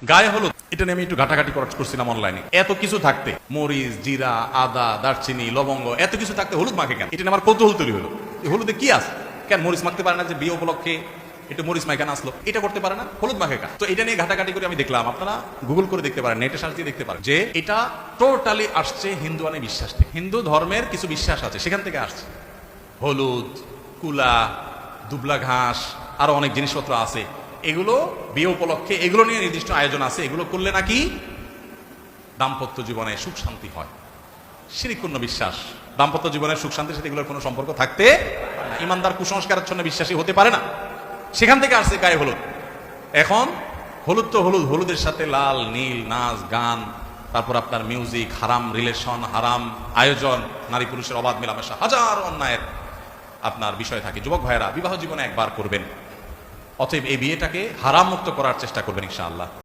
গায়ে হলুদ এটা নিয়ে আমি একটু ঘাটাঘাটি করছিলাম অনলাইনে। এত কিছু থাকতে মরিচ, জিরা, আদা, দারচিনি, লবঙ্গ এত কিছু থাকতে হলুদ মাখে কেন? এটা নিয়ে আমার কৌতূহল তৈরি হলো। হলুদে কি আছে? কেন মরিচ মাখতে পারে না? যে বিয়ে উপলক্ষে একটু মরিচ মাইখান আসলো, এটা করতে পারে না? হলুদ মাখে কেন? তো এটা নিয়ে ঘাটাঘাটি করে আমি দেখলাম, আপনারা গুগল করে দেখতে পারেন, নেটে সার্চ দিয়ে দেখতে পারেন, যে এটা টোটালি আসছে হিন্দু আনে বিশ্বাস থেকে। হিন্দু ধর্মের কিছু বিশ্বাস আছে, সেখান থেকে আসছে। হলুদ, কুলা, দুবলা ঘাস, আরো অনেক জিনিসপত্র আছে, এগুলো বিয়ে উপলক্ষে এগুলো নিয়ে নির্দিষ্ট আয়োজন আছে। এগুলো করলে নাকি দাম্পত্য জীবনে সুখ শান্তি হয়। শিরকপূর্ণ বিশ্বাস। দাম্পত্য জীবনের সুখ শান্তির সাথে এগুলোর কোনো সম্পর্ক থাকতে পারে না। ইমানদার কুসংস্কারাচ্ছন্ন বিশ্বাসী হতে পারে না। সেখান থেকে আসছে গায়ে হলুদ। এখন হলুদ তো হলুদ, হলুদের সাথে লাল, নীল, নাচ, গান, তারপর আপনার মিউজিক, হারাম রিলেশন, হারাম আয়োজন, নারী পুরুষের অবাধ মেলামেশা, হাজার অন্যায়ের আপনার বিষয় থাকে। যুবক ভাইয়েরা, বিবাহ জীবনে একবার করবেন, অতএব এই বিয়েটাকে হারাম মুক্ত করার চেষ্টা করবেন ইনশাআল্লাহ।